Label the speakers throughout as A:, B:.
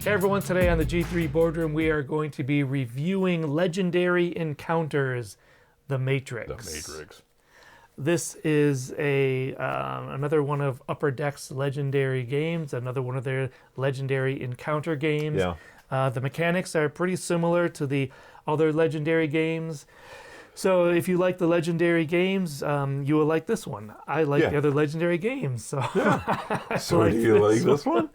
A: Hey everyone, today on the G3 Boardroom, we are going to be reviewing Legendary Encounters, The Matrix.
B: The Matrix.
A: This is another one of Upper Deck's legendary games, another one of their legendary encounter games.
B: Yeah.
A: The mechanics are pretty similar to the other legendary games. So if you like the legendary games, you will like this one. I like the other legendary games. So,
B: So do you like this one?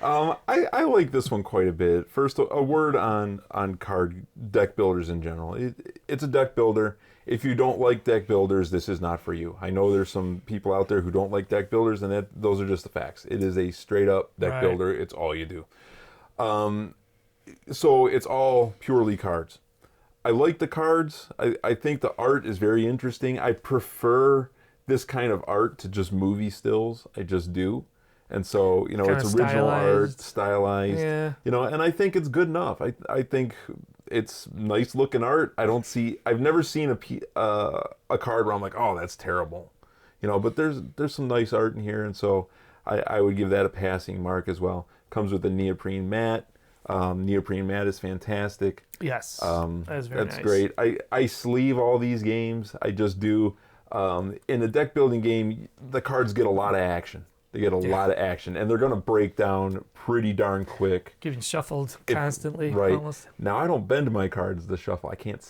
B: I like this one quite a bit. First, a word on card deck builders in general. It's a deck builder. If you don't like deck builders, this is not for you. I know there's some people out there who don't like deck builders, and those are just the facts. It is a straight up deck builder. It's all you do. So it's all purely cards. I like the cards. I think the art is very interesting. I prefer this kind of art to just movie stills. I just do. And so, you know,
A: Kinda
B: it's original art, stylized,
A: Yeah.
B: you know, and I think it's good enough. I think it's nice looking art. I've never seen a card where I'm like, oh, that's terrible, you know, but there's some nice art in here. And so I would give that a passing mark as well. Comes with a neoprene mat. Neoprene mat is fantastic.
A: yes, that's very nice.
B: Great. I sleeve all these games. I just do. In a deck building game, the cards get a lot of action. They get a lot of action, and they're going to break down pretty darn quick.
A: Getting shuffled constantly.
B: Right.
A: Almost.
B: Now, I don't bend my cards to shuffle. I can't.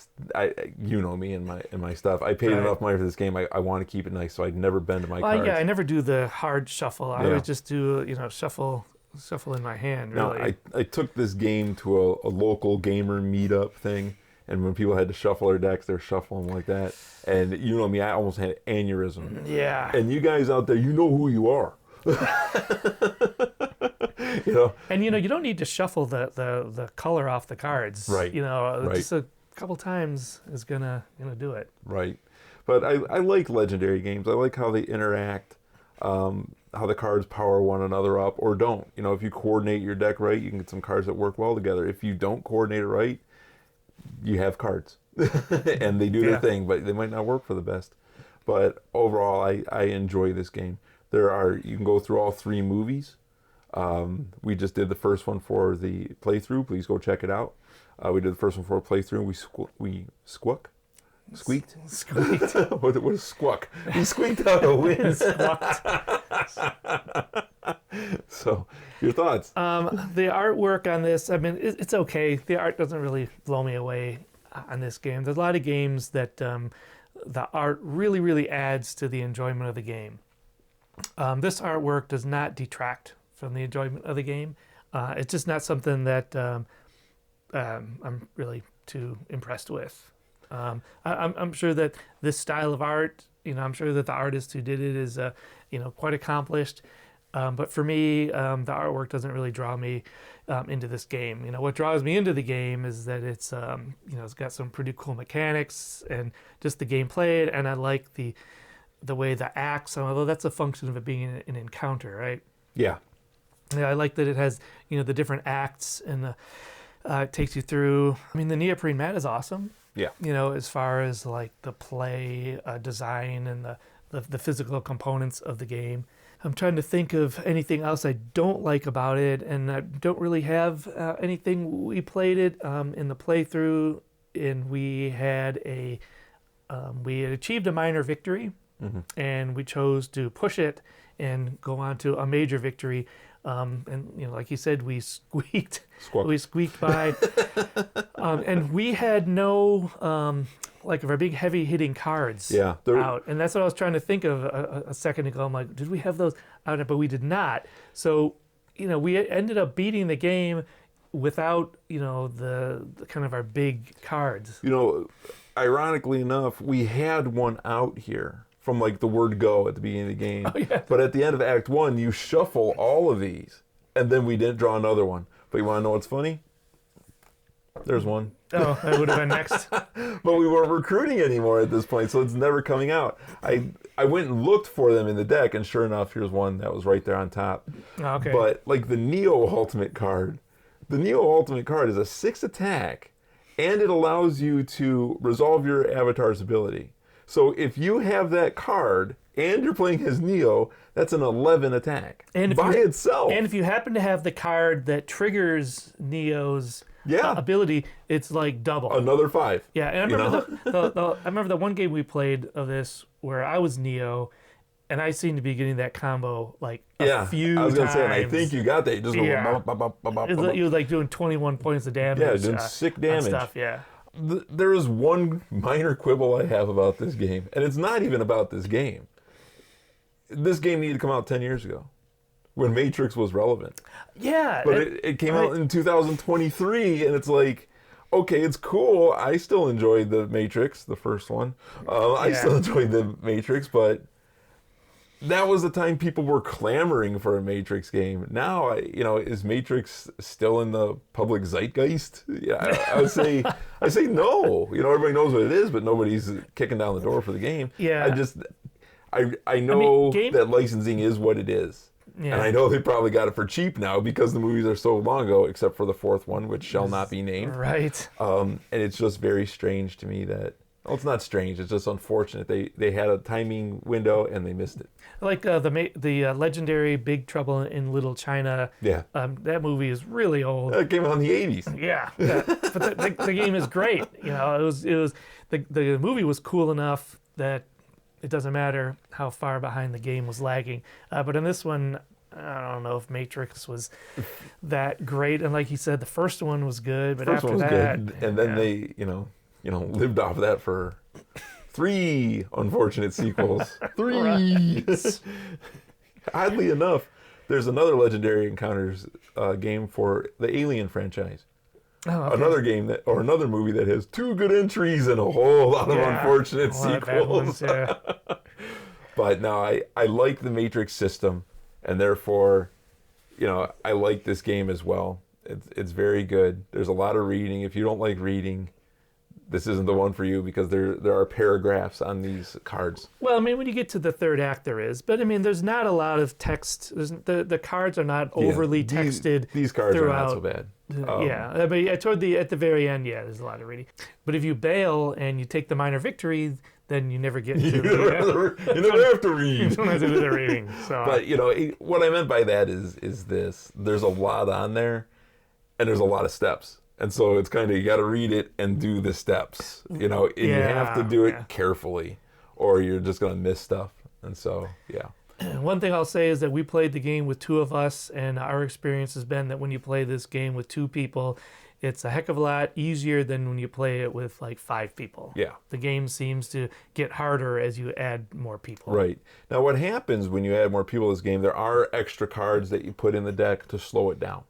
B: You know me and my stuff. I paid enough money for this game. I want to keep it nice, so I'd never bend my cards.
A: Yeah, I never do the hard shuffle. I would just do, shuffle in my hand, really.
B: Now, I took this game to a local gamer meetup thing, and when people had to shuffle their decks, they're shuffling like that. And you know me, I almost had an aneurysm.
A: Yeah.
B: And you guys out there, you know who you are. You know?
A: And you don't need to shuffle the color off the cards.
B: Right.
A: Just a couple times is gonna do it.
B: Right. But I like legendary games. I like how they interact, how the cards power one another up or don't. You know, if you coordinate your deck right, you can get some cards that work well together. If you don't coordinate it right, you have cards. And they do their thing, but they might not work for the best. But overall, I enjoy this game. You can go through all 3 movies. We just did the first one for the playthrough. Please go check it out. We did the first one for a playthrough. We squeaked.
A: Squeaked.
B: What is squawk? We squeaked out a win. So, your thoughts?
A: The artwork on this, I mean, it's okay. The art doesn't really blow me away on this game. There's a lot of games that the art really, really adds to the enjoyment of the game. This artwork does not detract from the enjoyment of the game. It's just not something that I'm really too impressed with. I'm sure that this style of art, I'm sure that the artist who did it is, quite accomplished. But for me, the artwork doesn't really draw me into this game. What draws me into the game is that it's, it's got some pretty cool mechanics and just the gameplay, and I like the way the acts, although that's a function of it being an encounter, right?
B: Yeah.
A: Yeah, I like that it has, the different acts and it takes you through. I mean, the neoprene mat is awesome.
B: Yeah.
A: As far as like the play design and the physical components of the game. I'm trying to think of anything else I don't like about it, and I don't really have anything. We played it in the playthrough, and we had achieved a minor victory. Mm-hmm. And we chose to push it and go on to a major victory. And like you said, we squeaked. We squeaked by, and we had no like of our big heavy hitting cards out. And that's what I was trying to think of a second ago. I'm like, did we have those out? But we did not. So we ended up beating the game without the kind of our big cards.
B: Ironically enough, we had one out here from like the word go at the beginning of the game.
A: Oh, yeah.
B: But at the end of Act 1, you shuffle all of these, and then we didn't draw another one. But you want to know what's funny? There's one.
A: Oh, that would have been next.
B: But we weren't recruiting anymore at this point, so it's never coming out. I went and looked for them in the deck, and sure enough, here's one that was right there on top.
A: Okay.
B: But like the Neo Ultimate card is a 6 attack, and it allows you to resolve your avatar's ability. So if you have that card and you're playing as Neo, that's an 11 attack
A: And if
B: by
A: you-
B: itself.
A: And if you happen to have the card that triggers Neo's
B: Yeah.
A: ability, it's like double.
B: Another 5.
A: Yeah, and I remember I remember the one game we played of this where I was Neo, and I seemed to be getting that combo like a few
B: I was gonna
A: times.
B: say, and I think you got that. You just go
A: Yeah.
B: bop, bop, bop, bop, bop, bop.
A: You were like doing 21 points of damage.
B: Yeah, doing sick
A: on
B: damage.
A: stuff. Yeah.
B: There is one minor quibble I have about this game, and it's not even about this game. This game needed to come out 10 years ago when Matrix was relevant.
A: Yeah.
B: But it came out in 2023, and it's like, okay, it's cool. I still enjoyed the Matrix, the first one. I still enjoyed the Matrix, but that was the time people were clamoring for a Matrix game. Now, is Matrix still in the public zeitgeist? Yeah, I would say, no. Everybody knows what it is, but nobody's kicking down the door for the game.
A: Yeah.
B: I know
A: game-
B: that licensing is what it is.
A: Yeah.
B: And I know they probably got it for cheap now because the movies are so long ago, except for the fourth one, which shall not be named.
A: Right.
B: And it's just very strange to me that, well, it's not strange, it's just unfortunate. They had a timing window and they missed it.
A: Like the legendary Big Trouble in Little China.
B: Yeah.
A: That movie is really old.
B: It came out in the 80s.
A: Yeah, but the game is great. It was the movie was cool enough that it doesn't matter how far behind the game was lagging. But in this one, I don't know if Matrix was that great. And like you said, the first one was good, but
B: First
A: after
B: one was
A: that,
B: good. And then they, lived off of that for 3 unfortunate sequels. 3! Oddly enough, there's another Legendary Encounters game for the Alien franchise.
A: Oh, okay.
B: Another game another movie that has 2 good entries and a whole lot of unfortunate
A: a lot of bad ones,
B: sequels.
A: yeah.
B: But no, I like the Matrix system, and therefore, I like this game as well. It's very good. There's a lot of reading. If you don't like reading, this isn't the one for you because there are paragraphs on these cards.
A: Well, I mean, when you get to the third act, there is, but I mean, there's not a lot of text. The cards are not overly texted.
B: These cards
A: throughout.
B: are not so bad.
A: Yeah, I mean, at the very end, there's a lot of reading. But if you bail and you take the minor victory, then you never get to
B: You never have to
A: you
B: read.
A: don't have to do the reading. So,
B: But what I meant by that is this: there's a lot on there, and there's a lot of steps. And so it's kind of, you got to read it and do the steps, and you have to do it carefully or you're just going to miss stuff. And so, yeah.
A: one thing I'll say is that we played the game with 2 of us, and our experience has been that when you play this game with 2 people, it's a heck of a lot easier than when you play it with like 5 people.
B: Yeah.
A: The game seems to get harder as you add more people.
B: Right. Now, what happens when you add more people to this game, there are extra cards that you put in the deck to slow it down.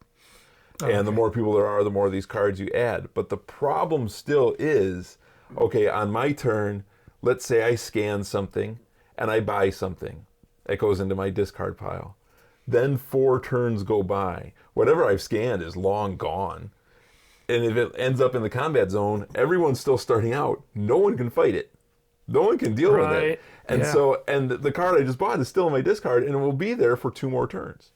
B: And the more people there are, the more of these cards you add. But the problem still is, okay, on my turn, let's say I scan something and I buy something. It goes into my discard pile. Then 4 turns go by. Whatever I've scanned is long gone. And if it ends up in the combat zone, everyone's still starting out. No one can fight it. No one can deal with it. And and the card I just bought is still in my discard, and it will be there for 2 more turns.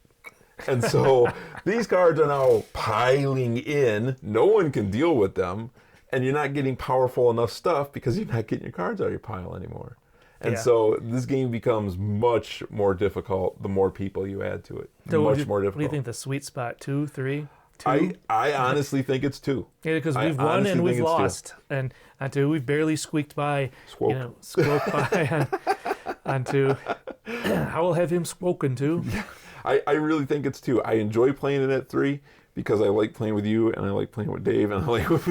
B: And so these cards are now piling in. No one can deal with them. And you're not getting powerful enough stuff because you're not getting your cards out of your pile anymore. And so this game becomes much more difficult the more people you add to it.
A: So
B: more
A: what
B: difficult.
A: do you think the sweet spot? 2, 3, 2?
B: I honestly think it's 2.
A: Yeah, because we've
B: I
A: won
B: honestly
A: and we've
B: think it's 2.
A: lost, and on 2 we've barely squeaked by.
B: Swoke.
A: Squoke by on 2. I will have him spoken to.
B: I really think it's 2. I enjoy playing it at 3 because I like playing with you and I like playing with Dave and I like with,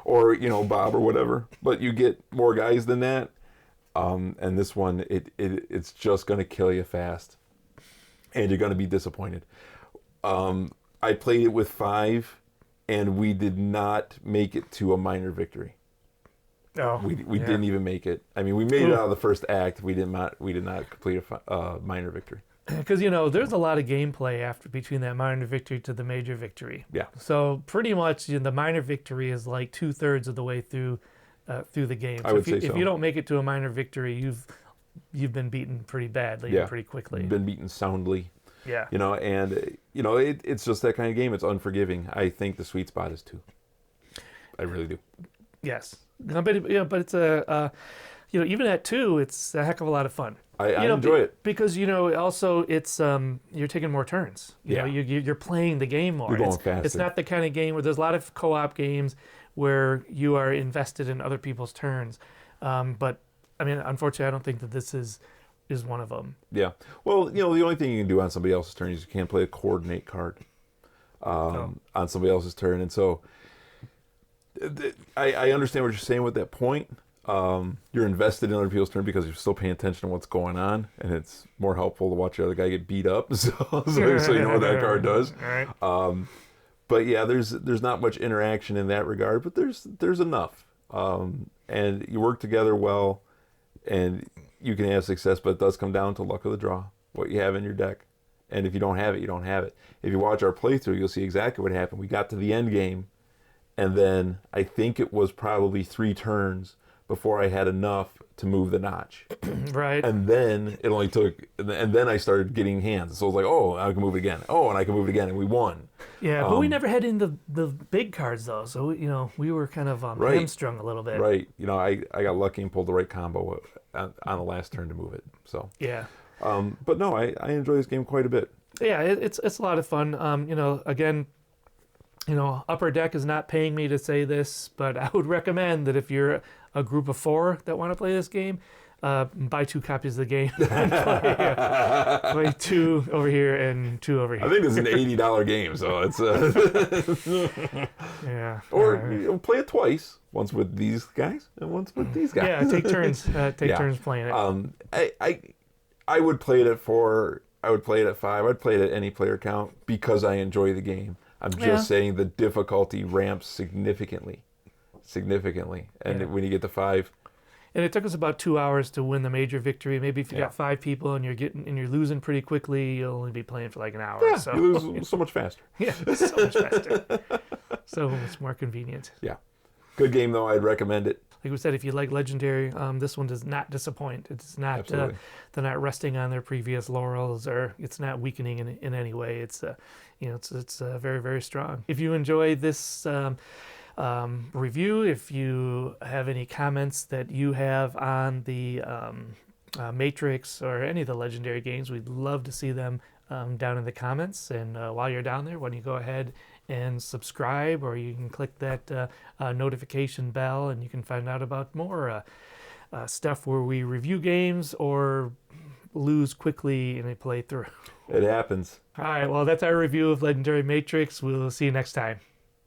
B: or Bob or whatever. But you get more guys than that, and this one it's just going to kill you fast, and you're going to be disappointed. I played it with 5, and we did not make it to a minor victory.
A: Oh,
B: We didn't even make it. I mean, we made it out of the first act. We did not complete a minor victory.
A: Because there's a lot of gameplay between that minor victory to the major victory.
B: Yeah.
A: So pretty much the minor victory is like 2/3 of the way through the game. So
B: I would say
A: if you don't make it to a minor victory, you've been beaten pretty badly and pretty quickly.
B: Been beaten soundly.
A: Yeah.
B: And it's just that kind of game. It's unforgiving. I think the sweet spot is 2. I really do.
A: Yes. But it's even at 2, it's a heck of a lot of fun.
B: I enjoy it.
A: Because also it's you're taking more turns. You're playing the game more.
B: You're going
A: it's,
B: faster.
A: It's not the kind of game where there's a lot of co-op games where you are invested in other people's turns. But I mean, unfortunately, I don't think that this is one of them.
B: Yeah. Well, the only thing you can do on somebody else's turn is you can't play a coordinate card on somebody else's turn, and so I understand what you're saying with that point. You're invested in other people's turn because you're still paying attention to what's going on, and it's more helpful to watch the other guy get beat up, so you know what that card does.
A: All right.
B: But yeah, there's not much interaction in that regard, but there's enough, and you work together well, and you can have success. But it does come down to luck of the draw, what you have in your deck, and if you don't have it, you don't have it. If you watch our playthrough, you'll see exactly what happened. We got to the end game, and then I think it was probably 3 turns before I had enough to move the notch.
A: Right.
B: And then it only took, and then I started getting hands. So I was like, oh, I can move it again. Oh, and I can move it again, and we won.
A: Yeah, but we never had in the big cards though, so we were kind of hamstrung a little bit.
B: Right. I got lucky and pulled the right combo on the last turn to move it. So
A: yeah.
B: But no, I enjoy this game quite a bit.
A: Yeah, it's a lot of fun. Again, Upper Deck is not paying me to say this, but I would recommend that if you're a group of 4 that want to play this game, buy 2 copies of the game. Play 2 over here and 2 over here.
B: I think this is an $80 game, so it's
A: yeah.
B: or play it twice, once with these guys and once with these guys.
A: Yeah, take turns. Turns playing it.
B: I would play it at 4. I would play it at 5. I'd play it at any player count because I enjoy the game. I'm just saying the difficulty ramps significantly, and when you get to 5.
A: And it took us about 2 hours to win the major victory. Maybe if you got 5 people and you're losing pretty quickly, you'll only be playing for like an hour.
B: Yeah,
A: so
B: you lose so much faster.
A: Yeah, so much faster. So much more convenient.
B: Yeah, good game though. I'd recommend it.
A: Like we said, if you like Legendary, this one does not disappoint. It's not they're not resting on their previous laurels, or it's not weakening in any way. It's it's very, very strong. If you enjoy this review, if you have any comments that you have on the Matrix or any of the Legendary games, we'd love to see them down in the comments. And while you're down there, why don't you go ahead and subscribe, or you can click that notification bell, and you can find out about more stuff where we review games or lose quickly in a playthrough.
B: It happens.
A: All right, well, that's our review of Legendary Matrix. We'll see you next time.